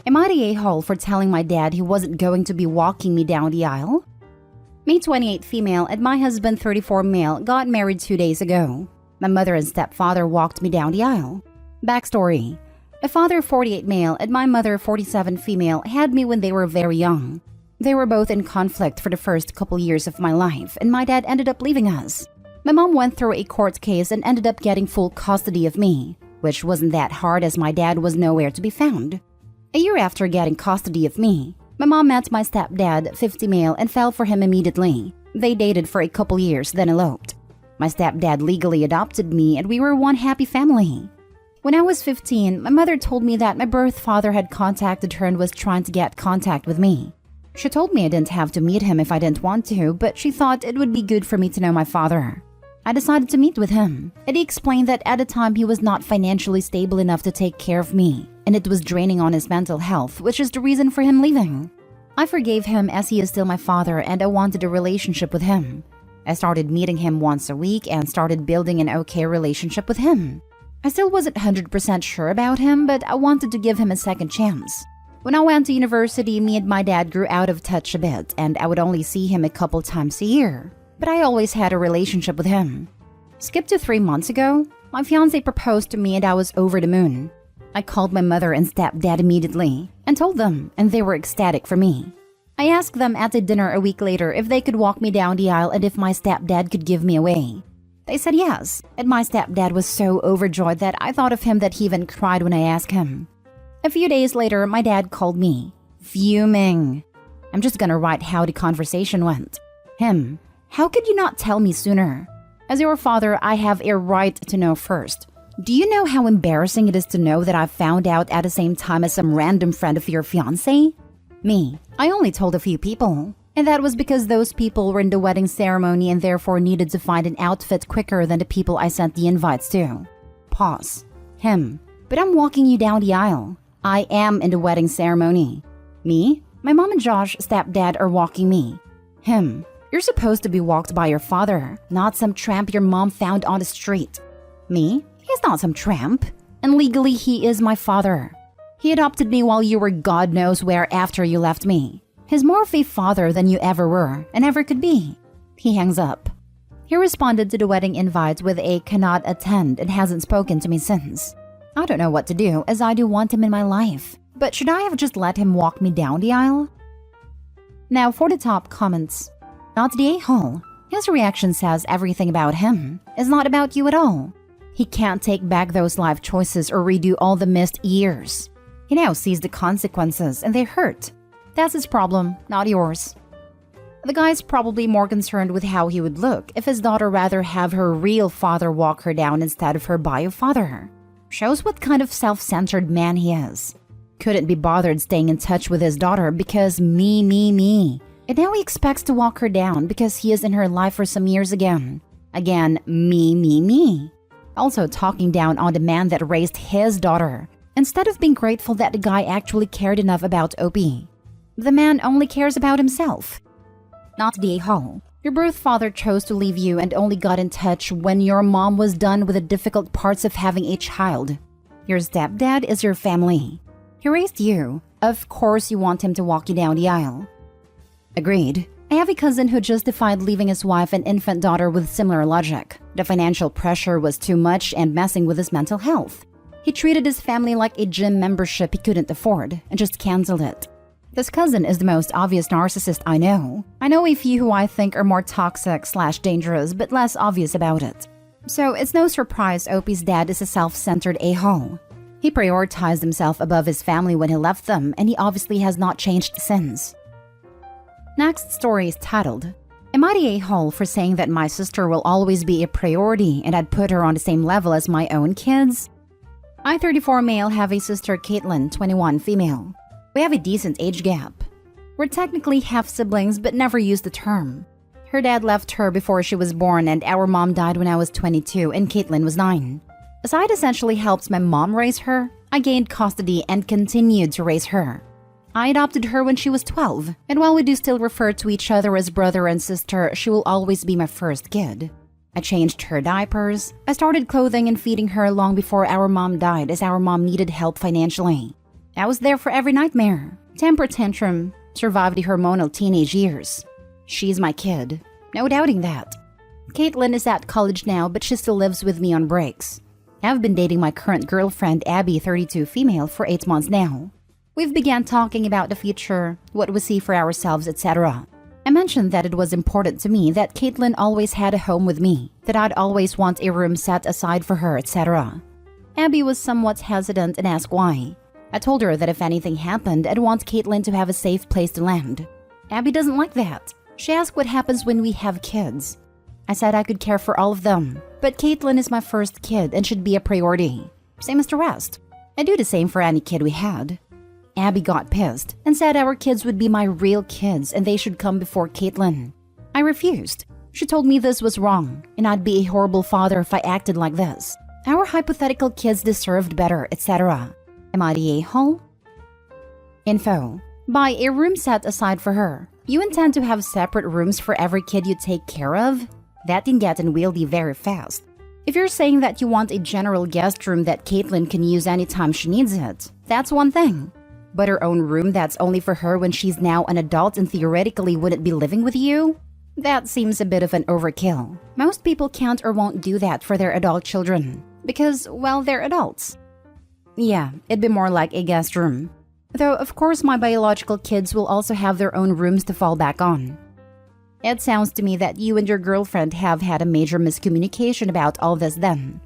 Am I the a-hole for telling my dad he wasn't going to be walking me down the aisle? Me 28 female and my husband 34 male got married 2 days ago. My mother and stepfather walked me down the aisle. Backstory. My father 48 male and my mother 47 female had me when they were very young. They were both in conflict for the first couple years of my life and my dad ended up leaving us. My mom went through a court case and ended up getting full custody of me, which wasn't that hard as my dad was nowhere to be found. A year after getting custody of me, my mom met my stepdad, 50 male, and fell for him immediately. They dated for a couple years, then eloped. My stepdad legally adopted me and we were one happy family. When I was 15, my mother told me that my birth father had contacted her and was trying to get contact with me. She told me I didn't have to meet him if I didn't want to, but she thought it would be good for me to know my father. I decided to meet with him, and he explained that at the time he was not financially stable enough to take care of me, and it was draining on his mental health, which is the reason for him leaving. I forgave him as he is still my father and I wanted a relationship with him. I started meeting him once a week and started building an okay relationship with him. I still wasn't 100% sure about him, but I wanted to give him a second chance. When I went to university, me and my dad grew out of touch a bit, and I would only see him a couple times a year. But I always had a relationship with him. Skip to 3 months ago, my fiancé proposed to me and I was over the moon. I called my mother and stepdad immediately and told them, and they were ecstatic for me. I asked them at a dinner a week later if they could walk me down the aisle and if my stepdad could give me away. They said yes, and my stepdad was so overjoyed that I thought of him that he even cried when I asked him. A few days later, my dad called me, fuming. I'm just gonna write how the conversation went. Him, how could you not tell me sooner? As your father, I have a right to know first. Do you know how embarrassing it is to know that I found out at the same time as some random friend of your fiancé? Me, I only told a few people. And that was because those people were in the wedding ceremony and therefore needed to find an outfit quicker than the people I sent the invites to. Pause. Him, but I'm walking you down the aisle. I am in the wedding ceremony. Me, my mom and Josh, stepdad, are walking me. Him, you're supposed to be walked by your father, not some tramp your mom found on the street. Me, he's not some tramp. And legally, he is my father. He adopted me while you were God knows where after you left me. He's more of a father than you ever were and ever could be. He hangs up. He responded to the wedding invite with a cannot attend and hasn't spoken to me since. I don't know what to do as I do want him in my life. But should I have just let him walk me down the aisle? Now for the top comments. Not the a-hole. His reaction says everything about him. It's not about you at all. He can't take back those life choices or redo all the missed years. He now sees the consequences and they hurt. That's his problem, not yours. The guy's probably more concerned with how he would look if his daughter rather have her real father walk her down instead of her bio father. Shows what kind of self-centered man he is. Couldn't be bothered staying in touch with his daughter because me. And now he expects to walk her down because he is in her life for some years again. Again, me. Also talking down on the man that raised his daughter, instead of being grateful that the guy actually cared enough about Opie. The man only cares about himself. Not the a-hole. Your birth father chose to leave you and only got in touch when your mom was done with the difficult parts of having a child. Your stepdad is your family. He raised you. Of course you want him to walk you down the aisle. Agreed. I have a cousin who justified leaving his wife and infant daughter with similar logic. The financial pressure was too much and messing with his mental health. He treated his family like a gym membership he couldn't afford and just canceled it. This cousin is the most obvious narcissist I know. I know a few who I think are more toxic/dangerous but less obvious about it. So it's no surprise Opie's dad is a self-centered a-hole. He prioritized himself above his family when he left them and he obviously has not changed since. Next story is titled, Am I the a-hole for saying that my sister will always be a priority and I'd put her on the same level as my own kids? I, 34 male, have a sister Caitlin, 21 female. We have a decent age gap. We're technically half-siblings but never used the term. Her dad left her before she was born and our mom died when I was 22 and Caitlin was 9. As I'd essentially helped my mom raise her, I gained custody and continued to raise her. I adopted her when she was 12, and while we do still refer to each other as brother and sister, she will always be my first kid. I changed her diapers. I started clothing and feeding her long before our mom died as our mom needed help financially. I was there for every nightmare, temper tantrum, survived the hormonal teenage years. She's my kid, no doubting that. Caitlin is at college now, but she still lives with me on breaks. I've been dating my current girlfriend, Abby, 32 female, for 8 months now. We've began talking about the future, what we see for ourselves, etc. I mentioned that it was important to me that Caitlin always had a home with me, that I'd always want a room set aside for her, etc. Abby was somewhat hesitant and asked why. I told her that if anything happened, I'd want Caitlin to have a safe place to land. Abby doesn't like that. She asked what happens when we have kids. I said I could care for all of them, but Caitlin is my first kid and should be a priority. Same as the rest. I do the same for any kid we had. Abby got pissed and said our kids would be my real kids and they should come before Caitlin. I refused. She told me this was wrong and I'd be a horrible father if I acted like this. Our hypothetical kids deserved better, etc. Am I the a-hole? Info. Buy a room set aside for her. You intend to have separate rooms for every kid you take care of? That can get unwieldy very fast. If you're saying that you want a general guest room that Caitlin can use anytime she needs it, that's one thing. But her own room that's only for her when she's now an adult and theoretically wouldn't be living with you? That seems a bit of an overkill. Most people can't or won't do that for their adult children. Because, well, they're adults. Yeah, it'd be more like a guest room. Though, of course, my biological kids will also have their own rooms to fall back on. It sounds to me that you and your girlfriend have had a major miscommunication about all this then.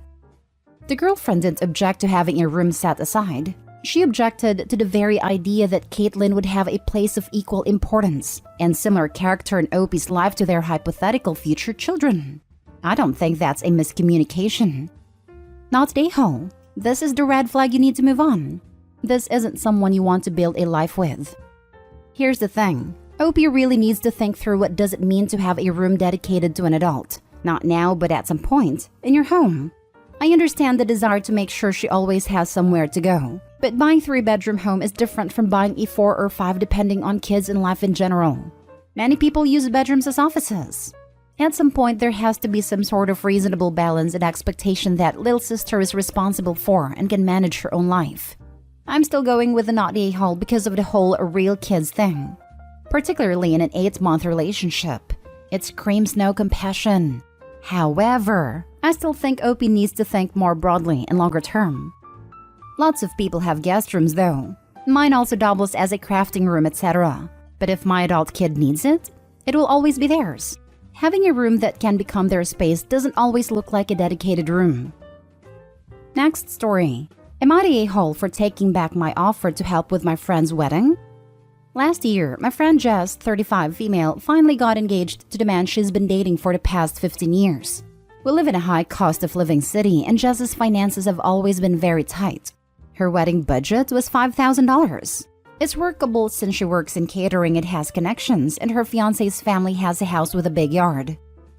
The girlfriend didn't object to having a room set aside. She objected to the very idea that Caitlin would have a place of equal importance and similar character in Opie's life to their hypothetical future children. I don't think that's a miscommunication. Not a-hole. This is the red flag you need to move on. This isn't someone you want to build a life with. Here's the thing. Opie really needs to think through what does it mean to have a room dedicated to an adult. Not now, but at some point, in your home. I understand the desire to make sure she always has somewhere to go. But buying a 3-bedroom home is different from buying a 4 or 5 depending on kids and life in general. Many people use bedrooms as offices. At some point, there has to be some sort of reasonable balance and expectation that little sister is responsible for and can manage her own life. I'm still going with the not a-hole because of the whole real kids thing. Particularly in an 8-month relationship. It screams no compassion. However, I still think Opie needs to think more broadly and longer term. Lots of people have guest rooms though. Mine also doubles as a crafting room, etc. But if my adult kid needs it, it will always be theirs. Having a room that can become their space doesn't always look like a dedicated room. Next story. Am I the a-hole for taking back my offer to help with my friend's wedding? Last year, my friend Jess, 35 female, finally got engaged to the man she's been dating for the past 15 years. We live in a high cost of living city and Jess's finances have always been very tight. Her wedding budget was $5,000. It's workable since she works in catering and has connections, and her fiancé's family has a house with a big yard.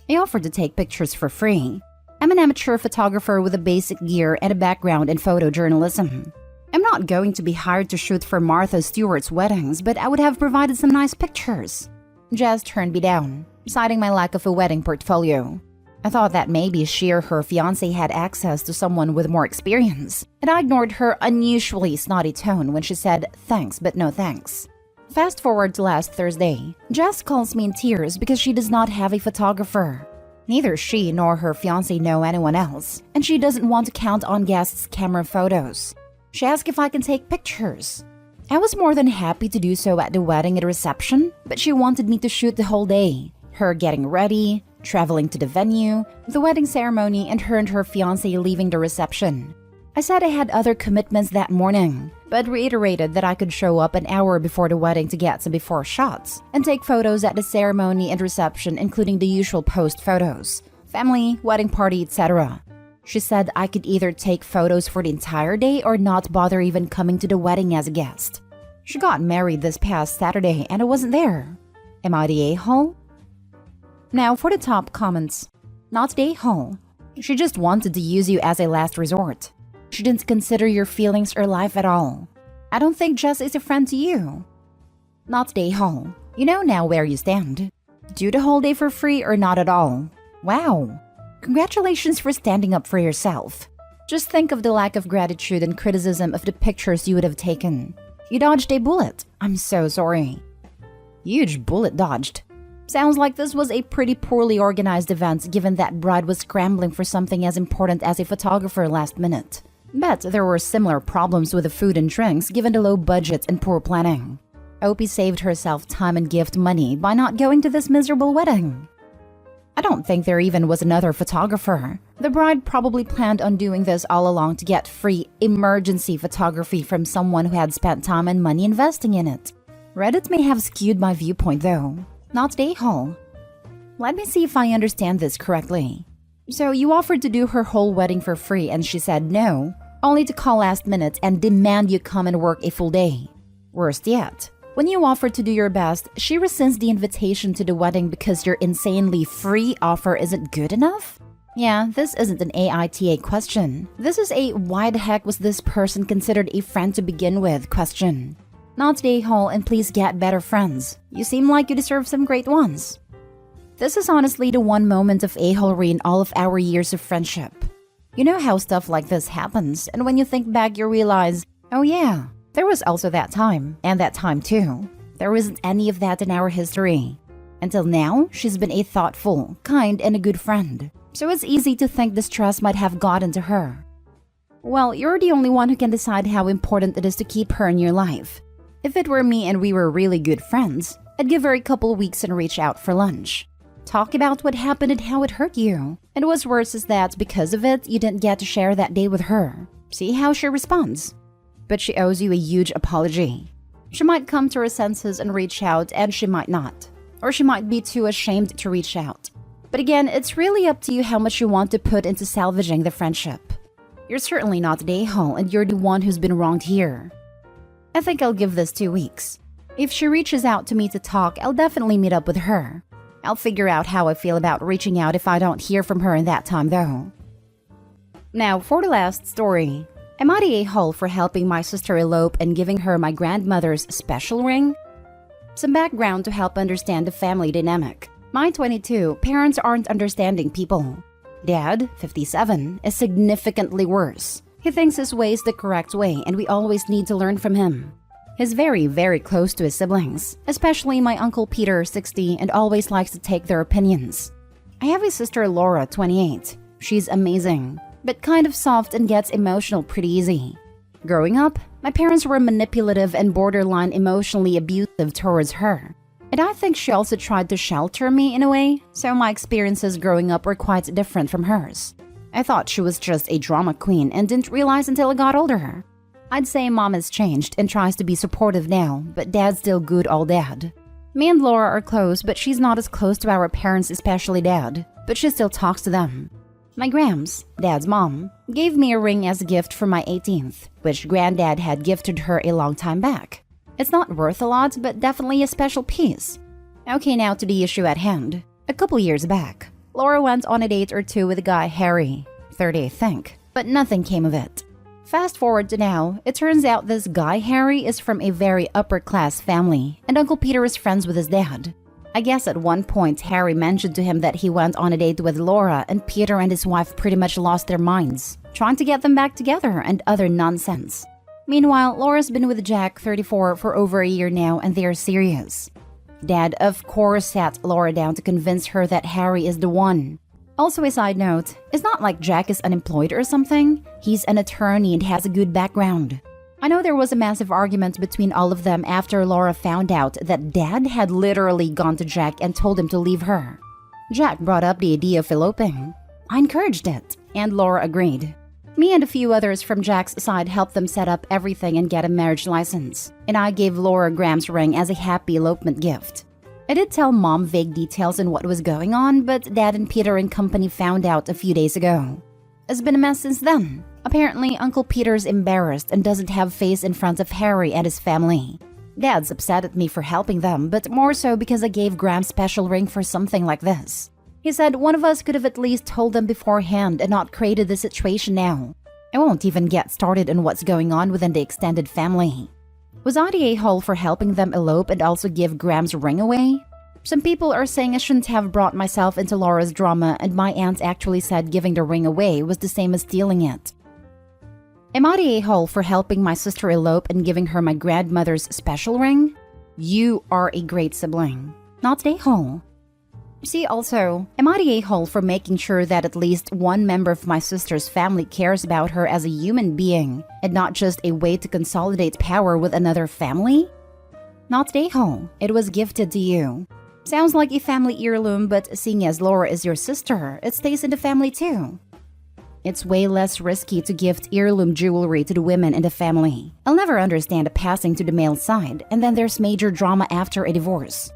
I offered to take pictures for free. I'm an amateur photographer with a basic gear and a background in photojournalism. I'm not going to be hired to shoot for Martha Stewart's weddings, but I would have provided some nice pictures. Jess turned me down, citing my lack of a wedding portfolio. I thought that maybe she or her fiancé had access to someone with more experience, and I ignored her unusually snotty tone when she said thanks but no thanks. Fast forward to last Thursday, Jess calls me in tears because she does not have a photographer. Neither she nor her fiancé know anyone else, and she doesn't want to count on guests' camera photos. She asked if I can take pictures. I was more than happy to do so at the wedding and reception, but she wanted me to shoot the whole day. Her getting ready, traveling to the venue, the wedding ceremony, and her fiancé leaving the reception. I said I had other commitments that morning, but reiterated that I could show up an hour before the wedding to get some before shots and take photos at the ceremony and reception, including the usual post photos, family, wedding party, etc. She said I could either take photos for the entire day or not bother even coming to the wedding as a guest. She got married this past Saturday and I wasn't there. Am I the a-hole? Now for the top comments. Not the a-hole. She just wanted to use you as a last resort. She didn't consider your feelings or life at all. I don't think Jess is a friend to you. Not the a-hole. You know now where you stand. Do the whole day for free or not at all. Wow. Congratulations for standing up for yourself. Just think of the lack of gratitude and criticism of the pictures you would have taken. You dodged a bullet. I'm so sorry. Huge bullet dodged. Sounds like this was a pretty poorly organized event given that bride was scrambling for something as important as a photographer last minute. Bet there were similar problems with the food and drinks given the low budget and poor planning. Opie saved herself time and gift money by not going to this miserable wedding. I don't think there even was another photographer. The bride probably planned on doing this all along to get free emergency photography from someone who had spent time and money investing in it. Reddit may have skewed my viewpoint though. Not the a-hole. Let me see if I understand this correctly. So you offered to do her whole wedding for free and she said no, only to call last minute and demand you come and work a full day. Worst yet, when you offered to do your best, she rescinds the invitation to the wedding because your insanely free offer isn't good enough? Yeah, this isn't an AITA question. This is a why the heck was this person considered a friend to begin with question. Not the a-hole and please get better friends. You seem like you deserve some great ones. This is honestly the one moment of a-holery in all of our years of friendship. You know how stuff like this happens, and when you think back you realize, oh yeah, there was also that time, and that time too. There isn't any of that in our history. Until now, she's been a thoughtful, kind, and a good friend. So it's easy to think the stress might have gotten to her. Well, you're the only one who can decide how important it is to keep her in your life. If it were me and we were really good friends, I'd give her a couple weeks and reach out for lunch. Talk about what happened and how it hurt you. And what's worse is that because of it, you didn't get to share that day with her. See how she responds. But she owes you a huge apology. She might come to her senses and reach out, and she might not. Or she might be too ashamed to reach out. But again, it's really up to you how much you want to put into salvaging the friendship. You're certainly not the a-hole, and you're the one who's been wronged here. I think I'll give this 2 weeks. If she reaches out to me to talk, I'll definitely meet up with her. I'll figure out how I feel about reaching out if I don't hear from her in that time though. Now, for the last story. Am I the a-hole for helping my sister elope and giving her my grandmother's special ring? Some background to help understand the family dynamic. My 22, parents aren't understanding people. Dad, 57, is significantly worse. He thinks his way is the correct way and we always need to learn from him. He's very, very close to his siblings, especially my Uncle Peter, 60, and always likes to take their opinions. I have a sister, Laura, 28. She's amazing, but kind of soft and gets emotional pretty easy. Growing up, my parents were manipulative and borderline emotionally abusive towards her. And I think she also tried to shelter me in a way, so my experiences growing up were quite different from hers. I thought she was just a drama queen and didn't realize until I got older. I'd say mom has changed and tries to be supportive now, but dad's still good old dad. Me and Laura are close, but she's not as close to our parents, especially dad, but she still talks to them. My grams, dad's mom, gave me a ring as a gift for my 18th, which granddad had gifted her a long time back. It's not worth a lot, but definitely a special piece. Okay, now to the issue at hand. A couple years back, Laura went on a date or two with a guy, Harry, 30 I think, but nothing came of it. Fast forward to now, it turns out this guy, Harry, is from a very upper-class family, and Uncle Peter is friends with his dad. I guess at one point, Harry mentioned to him that he went on a date with Laura, and Peter and his wife pretty much lost their minds, trying to get them back together and other nonsense. Meanwhile, Laura's been with Jack, 34, for over a year now, and they're serious. Dad, of course, sat Laura down to convince her that Harry is the one. Also, a side note, it's not like Jack is unemployed or something. He's an attorney and has a good background. I know there was a massive argument between all of them after Laura found out that Dad had literally gone to Jack and told him to leave her. Jack brought up the idea of eloping. I encouraged it, and Laura agreed. Me and a few others from Jack's side helped them set up everything and get a marriage license, and I gave Laura Graham's ring as a happy elopement gift. I did tell Mom vague details on what was going on, but Dad and Peter and company found out a few days ago. It's been a mess since then. Apparently, Uncle Peter's embarrassed and doesn't have face in front of Harry and his family. Dad's upset at me for helping them, but more so because I gave Graham special ring for something like this. He said one of us could have at least told them beforehand and not created the situation now. I won't even get started on what's going on within the extended family. Was I the a-hole for helping them elope and also give Graham's ring away? Some people are saying I shouldn't have brought myself into Laura's drama, and my aunt actually said giving the ring away was the same as stealing it. Am I the a-hole for helping my sister elope and giving her my grandmother's special ring? You are a great sibling, not the a-hole. See, also, am I the a-hole for making sure that at least one member of my sister's family cares about her as a human being and not just a way to consolidate power with another family? Not the a-hole. It was gifted to you. Sounds like a family heirloom, but seeing as Laura is your sister, it stays in the family too. It's way less risky to gift heirloom jewelry to the women in the family. I'll never understand a passing to the male side, and then there's major drama after a divorce.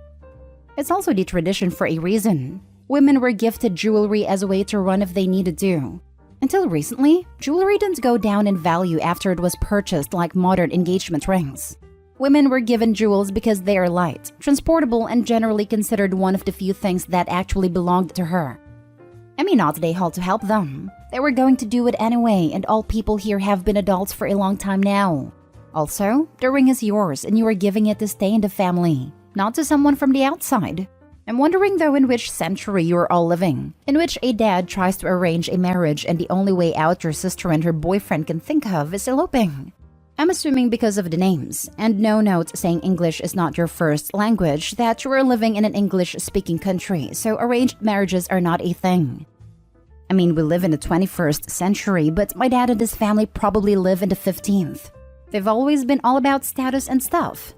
It's also the tradition for a reason. Women were gifted jewelry as a way to run if they needed to. Until recently, jewelry didn't go down in value after it was purchased like modern engagement rings. Women were given jewels because they are light, transportable, and generally considered one of the few things that actually belonged to her. I mean, not they had to help them. They were going to do it anyway, and all people here have been adults for a long time now. Also, the ring is yours and you are giving it to stay in the family, not to someone from the outside. I'm wondering though in which century you are all living, in which a dad tries to arrange a marriage and the only way out your sister and her boyfriend can think of is eloping. I'm assuming because of the names, and no note saying English is not your first language, that you are living in an English-speaking country, so arranged marriages are not a thing. I mean, we live in the 21st century, but my dad and his family probably live in the 15th. They've always been all about status and stuff.